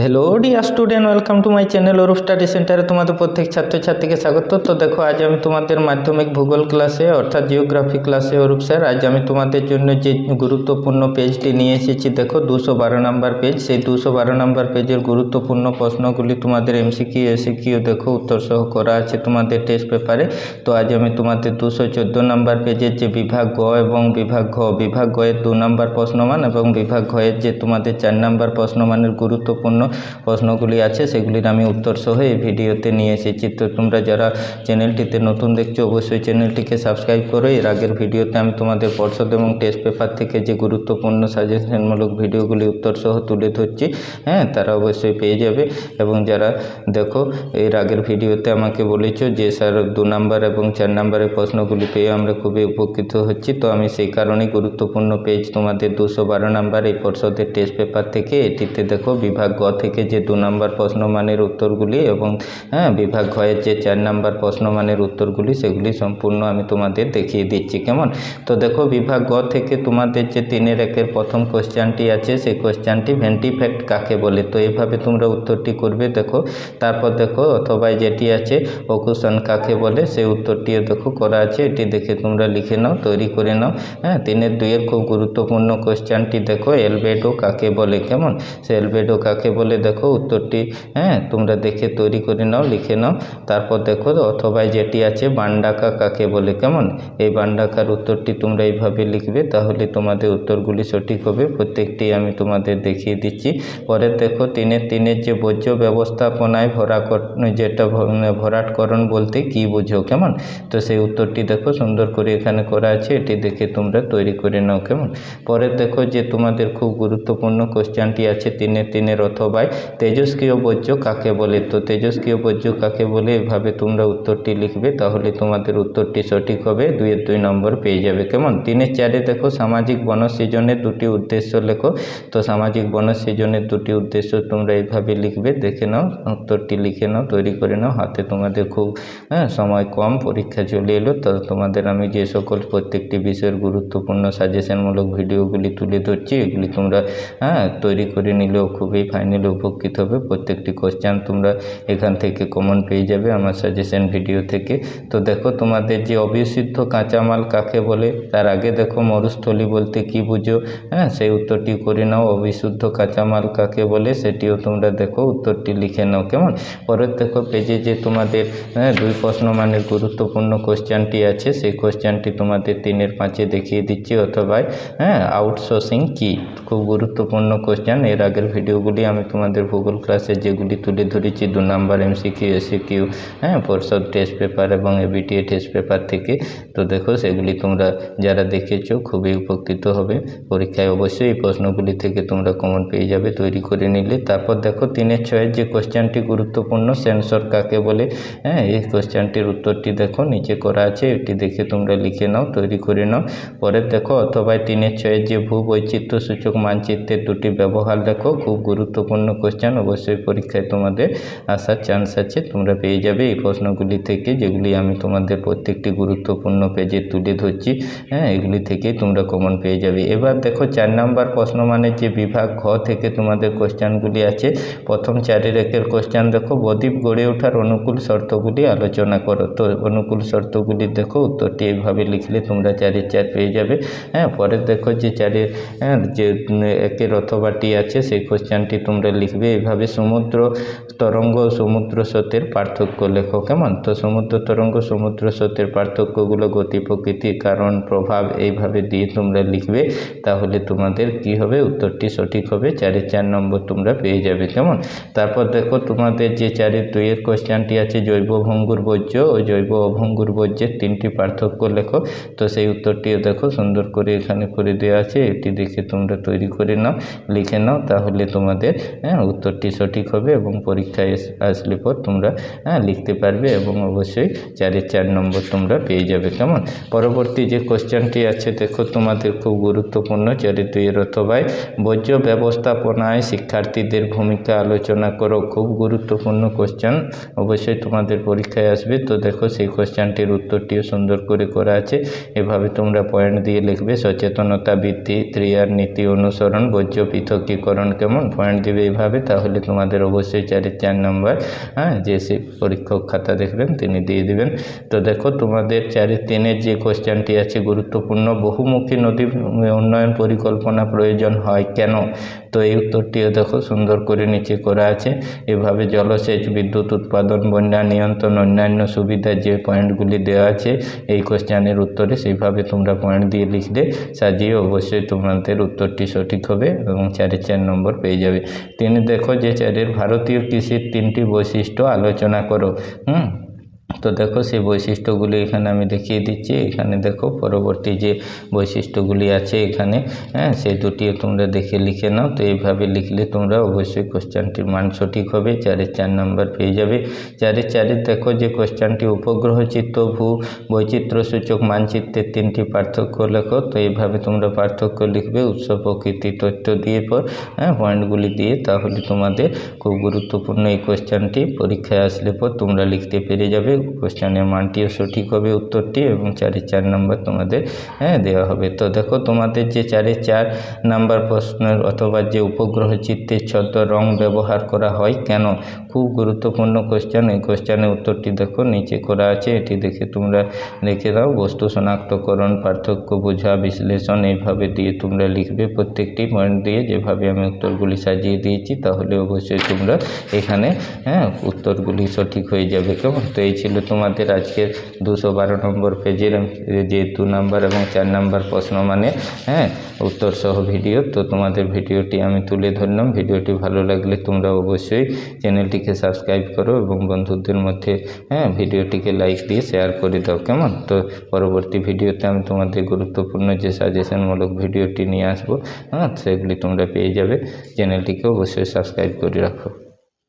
Hello dear student, welcome to my channel Arup study সেন্টারে তোমাদের প্রত্যেক ছাত্রছাত্রীকে স্বাগত। তো দেখো, আজ আমি তোমাদের মাধ্যমিক ভূগোল ক্লাসে অর্থাৎ জিওগ্রাফি ক্লাসে অরূপ স্যার, আজ আমি তোমাদের জন্য যে গুরুত্বপূর্ণ পেজটি নিয়ে এসেছি, দেখো 212 নাম্বার পেজ। সেই 212 নাম্বার পেজের গুরুত্বপূর্ণ প্রশ্নগুলি তোমাদের এমসিকিউ এসিকিউ দেখো উত্তর সহ করা আছে তোমাদের টেস্ট পেপারে। তো আজ আমি তোমাদের 214 নাম্বার পেজের যে বিভাগ গ এবং বিভাগ ঘ, বিভাগ গ এর 2 নাম্বার প্রশ্নমান এবং বিভাগ ঘ এর যে তোমাদের 4 নাম্বার প্রশ্নমানের গুরুত্বপূর্ণ প্রশ্নগুলি আছে সেগুলির আমি উত্তর সহ এই ভিডিওতে নিয়ে এসেছি। তো তোমরা যারা চ্যানেলটিতে নতুন দেখছো অবশ্যই চ্যানেলটিকে সাবস্ক্রাইব করো। এর আগের ভিডিওতে আমি তোমাদের পর্ষদ এবং টেস্ট পেপার থেকে যে গুরুত্বপূর্ণ সাজেশনমূলক ভিডিওগুলি উত্তর সহ তুলে ধরছি, তারা অবশ্যই পেয়ে যাবে। এবং যারা দেখো এর আগের ভিডিওতে আমাকে বলেছো যে স্যার 2 নাম্বার এবং 4 নাম্বারের প্রশ্নগুলি পেয়ে আমরা খুবই উপকৃত হচ্ছি, তো আমি সেই কারণেই গুরুত্বপূর্ণ পেজ তোমাদের 212 নাম্বার এই পর্ষদের টেস্ট পেপার থেকে এটিতে দেখো বিভাগ গ থেকে যে 2 নাম্বার প্রশ্নমানের উত্তরগুলি এবং বিভাগ ঘয়ের যে 4 নাম্বার প্রশ্নমানের উত্তরগুলি সেগুলি সম্পূর্ণ আমি তোমাদের দেখিয়ে দিচ্ছি। কেমন? তো দেখো, বিভাগ গ থেকে তোমাদের যে 3-এর 1-এর প্রথম কোশ্চেনটি আছে, সেই কোশ্চেনটি ভেন্টিফ্যাক্ট কাকে বলে, তো এইভাবে তোমরা উত্তরটি করবে। দেখো তারপর দেখো অথবা যেটি আছে অকুশন কাকে বলে, সেই উত্তরটিও দেখো করা আছে, এটি দেখে তোমরা লিখে নাও, তৈরি করে নাও। 3-এর 2-এর খুব গুরুত্বপূর্ণ কোশ্চেনটি দেখো এলবেডো কাকে বলে। কেমন? সে এলবেডো কাকে বলে দেখো উত্তরটি তোমরা দেখে তৈরি করে নাও, লিখে নাও। তারপর দেখো অথবা যেটি আছে বান্ডাকা কাকে বলে। কেমন? এই বান্ডাকার উত্তরটি তোমরা এইভাবে লিখবে, তাহলে তোমাদের উত্তরগুলি সঠিক হবে। প্রত্যেকটি আমি তোমাদের দেখিয়ে দিচ্ছি। পরে দেখো 3-এর যে বর্জ্য ব্যবস্থাপনায় যেটা ভরাটকরণ বলতে কি বুঝো। কেমন? তো সেই উত্তরটি দেখো সুন্দর করে এখানে করা আছে, এটি দেখে তোমরা তৈরি করে নাও। কেমন? পরে দেখো যে তোমাদের খুব গুরুত্বপূর্ণ কোশ্চেনটি আছে 3-এর অথবায় তেজস্ক্রিয় বর্জ্য কাকে বলে। তো তেজস্ক্রিয় বর্জ্য কাকে বলে এভাবে তোমরা উত্তরটি লিখবে, তাহলে তোমাদের উত্তরটি সঠিক হবে, 2-এর 2 নম্বর পেয়ে যাবে। কেমন? 3-এর 4-এ দেখো সামাজিক বনসৃজনের 2টি উদ্দেশ্য লেখো। তো সামাজিক বনসৃজনের 2টি উদ্দেশ্য তোমরা এইভাবে লিখবে, দেখে নাও, উত্তরটি লিখে নাও, তৈরি করে নাও। হাতে তোমাদের খুব সময় কম, পরীক্ষা চলে এলো, তো তোমাদের আমি যে সকল প্রত্যেকটি বিষয়ের গুরুত্বপূর্ণ সাজেশনমূলক ভিডিওগুলি তুলে ধরছি, এগুলি তোমরা তৈরি করে নিলেও খুবই ফাইনালি উপকৃত হবে। প্রত্যেকটি কোশ্চেন তোমরা এখান থেকে কমন পেয়ে যাবে আমার সাজেশন ভিডিও থেকে। তো দেখো তোমাদের যে অবিশুদ্ধ কাঁচামাল কাকে বলে, তার আগে দেখো মরুস্থলী বলতে কি বুঝো, সেই উত্তরটি করে নাও। অবিশুদ্ধ কাঁচামাল কাকে বলে সেটিও তোমরা দেখো উত্তরটি লিখে নাও। কেমন? পরের দেখো পেজে যে তোমাদের 2 প্রশ্নমানের গুরুত্বপূর্ণ কোশ্চেনটি আছে, সেই কোশ্চেনটি তোমাদের 3-এর 5-এ দেখিয়ে দিচ্ছি। অথবা আউটসোর্সিং কি, খুব গুরুত্বপূর্ণ কোশ্চেন। এর আগের ভিডিওগুলি আমি তোমাদের ভূগোল ক্লাসে যেগুলি তুলে ধরেছি 2 নাম্বার এমসিকিউ এসিকিউ, পর্ষদ টেস্ট পেপার এবং এবিটিএ টেস্ট পেপার থেকে, তো দেখো সেগুলি তোমরা যারা দেখেছো খুবই উপকৃত হবে। পরীক্ষায় অবশ্যই এই প্রশ্নগুলি থেকে তোমরা কমন পেয়ে যাবে তৈরি করে নিলে। তারপর দেখো 3-এর 6-এর যে কোশ্চেনটি গুরুত্বপূর্ণ, সেন্সর কাকে বলে, এই কোশ্চেনটির উত্তরটি দেখো নিচে করা আছে, এটি দেখে তোমরা লিখে নাও, তৈরি করে নাও। পরে দেখো অথবা 3-এর 6-এর যে ভূবৈচিত্র্য সূচক মানচিত্রের 2টি ব্যবহার দেখো, খুব গুরুত্বপূর্ণ কোশ্চেন, অবশ্যই পরীক্ষায় তোমাদের আসার চান্স আছে, তোমরা পেয়ে যাবে এই প্রশ্নগুলি থেকে, যেগুলি আমি তোমাদের প্রত্যেকটি গুরুত্বপূর্ণ পেজে তুলে ধরছি। এগুলি থেকে তোমরা কমন পেয়ে যাবে। এবার দেখো 4 নাম্বার প্রশ্নমানের যে বিভাগ ঘ থেকে তোমাদের কোশ্চেনগুলি আছে, প্রথম 4-এর 1-এর কোশ্চেন দেখো বদ্বীপ গড়ে ওঠার অনুকূল শর্তগুলি আলোচনা করো। তো অনুকূল শর্তগুলি দেখো উত্তরটি এইভাবে লিখলে তোমরা 4-এর 4 পেয়ে যাবে। পরে দেখো যে 4-এর যে 1-এর অথবা টি আছে, সেই কোশ্চেনটি তোমরা লিখবে এইভাবে, সমুদ্র তরঙ্গ সমুদ্র স্রোতের পার্থক্য লেখো। কেমন? তো সমুদ্র তরঙ্গ সমুদ্র স্রোতের পার্থক্যগুলো গতি, প্রকৃতি, কারণ, প্রভাব এইভাবে দিয়ে তোমরা লিখবে, তাহলে তোমাদের কি হবে, উত্তরটি সঠিক হবে, 4-এর 4 নম্বর তোমরা পেয়ে যাবে। কেমন? তারপর দেখো তোমাদের যে 4-এর 2-এর কোশ্চেনটি আছে জৈব ভঙ্গুর বর্জ্য ও জৈব অভঙ্গুর বর্জ্যের 3টি পার্থক্য লেখো। তো সেই উত্তরটিও দেখো সুন্দর করে এখানে করে দেওয়া আছে, এটি দেখে তোমরা তৈরি করে নাও, লিখে নাও, তাহলে তোমাদের উত্তরটি সঠিক হবে এবং পরীক্ষায় আসলে পর তোমরা লিখতে পারবে এবং অবশ্যই 4-এর 4 নম্বর তোমরা পেয়ে যাবে। কেমন? পরবর্তী যে কোশ্চেনটি আছে দেখো তোমাদের খুব গুরুত্বপূর্ণ, 4-এর 2-এর অথবায় বর্জ্য ব্যবস্থাপনায় শিক্ষার্থীদের ভূমিকা আলোচনা করো। খুব গুরুত্বপূর্ণ কোশ্চেন, অবশ্যই তোমাদের পরীক্ষায় আসবে। তো দেখো সেই কোশ্চেনটির উত্তরটিও সুন্দর করে করা আছে, এভাবে তোমরা পয়েন্ট দিয়ে লিখবে। সচেতনতা বৃদ্ধি, 3R নীতি অনুসরণ, বর্জ্য পৃথকীকরণ। কেমন? পয়েন্ট দেবে এইভাবে, তাহলে তোমাদের অবশ্যই 4-এর 4 নম্বর যে সে পরীক্ষক খাতা দেখবেন তিনি দিয়ে দেবেন। তো দেখো তোমাদের 4-এর 3-এর যে কোশ্চেনটি আছে গুরুত্বপূর্ণ, বহুমুখী নদী উন্নয়ন পরিকল্পনা প্রয়োজন হয় কেন? তো এই উত্তরটিও দেখো সুন্দর করে নিচে করা আছে। এভাবে জলসেচ, বিদ্যুৎ উৎপাদন, বন্যা নিয়ন্ত্রণ, অন্যান্য সুবিধা যে পয়েন্টগুলি দেওয়া আছে এই কোশ্চেনের উত্তরে, সেইভাবে তোমরা পয়েন্ট দিয়ে লিখলে সাজিয়ে অবশ্যই তোমাদের উত্তরটি সঠিক হবে এবং 4-এর 4 নম্বর পেয়ে যাবে। তিনি দেখো যে 4-এর ভারতীয় কৃষির 3টি বৈশিষ্ট্য আলোচনা করো। তো দেখো সেই বৈশিষ্ট্যগুলি এখানে আমি দেখিয়ে দিচ্ছি। এখানে দেখো পরবর্তী যে বৈশিষ্ট্যগুলি আছে এখানে, সেই দুটিও তোমরা দেখে লিখে নাও। তো এইভাবে লিখলে তোমরা অবশ্যই কোশ্চেনটির মান সঠিক হবে, 4-এর 4 নম্বর পেয়ে যাবে। 4-এর 4-এর দেখো যে কোশ্চেনটি, উপগ্রহ চিত্র ভূ বৈচিত্র্যসূচক মানচিত্রের 3টি পার্থক্য লেখো। তো এইভাবে তোমরা পার্থক্য লিখবে উৎস প্রকৃতি তথ্য দিয়ে পর পয়েন্টগুলি দিয়ে, তাহলে তোমাদের খুব গুরুত্বপূর্ণ এই কোশ্চেনটি পরীক্ষায় আসলে পর তোমরা লিখতে পেরে যাবে। কোশ্চেনের মানটিও সঠিক হবে উত্তরটি, এবং 4-এর 4 নম্বর তোমাদের দেওয়া হবে। তো দেখো তোমাদের যে 4-এর 4 নাম্বার প্রশ্নের অথবা যে উপগ্রহ চিত্রের ছদ্ম রং ব্যবহার করা হয় কেন? খুব গুরুত্বপূর্ণ কোশ্চেন। এই কোশ্চেনের উত্তরটি দেখো নিচে করা আছে, এটি দেখে তোমরা লিখে দাও। বস্তু শনাক্তকরণ, পার্থক্য বোঝা, বিশ্লেষণ, এইভাবে দিয়ে তোমরা লিখবে প্রত্যেকটি পয়েন্ট দিয়ে, যেভাবে আমি উত্তরগুলি সাজিয়ে দিয়েছি। তাহলে অবশ্যই তোমরা এখানে উত্তরগুলি সঠিক হয়ে যাবে। কেমন? তো এই ছিল তোমাদের আজকের 212 নম্বর পেজের যে 2 নাম্বার এবং 4 নাম্বার প্রশ্ন মানে উত্তর সহ ভিডিও। তো তোমাদের ভিডিওটি আমি তুলে ধরলাম। ভিডিওটি ভালো লাগলে তোমরা অবশ্যই চ্যানেলটিকে সাবস্ক্রাইব করো এবং বন্ধুদের মধ্যে ভিডিওটিকে লাইক দিয়ে শেয়ার করে দাও। কেমন? তো পরবর্তী ভিডিওতে আমি তোমাদের গুরুত্বপূর্ণ যে সাজেশনমূলক ভিডিওটি নিয়ে আসবো, সেগুলি তোমরা পেয়ে যাবে। চ্যানেলটিকে অবশ্যই সাবস্ক্রাইব করে রাখো।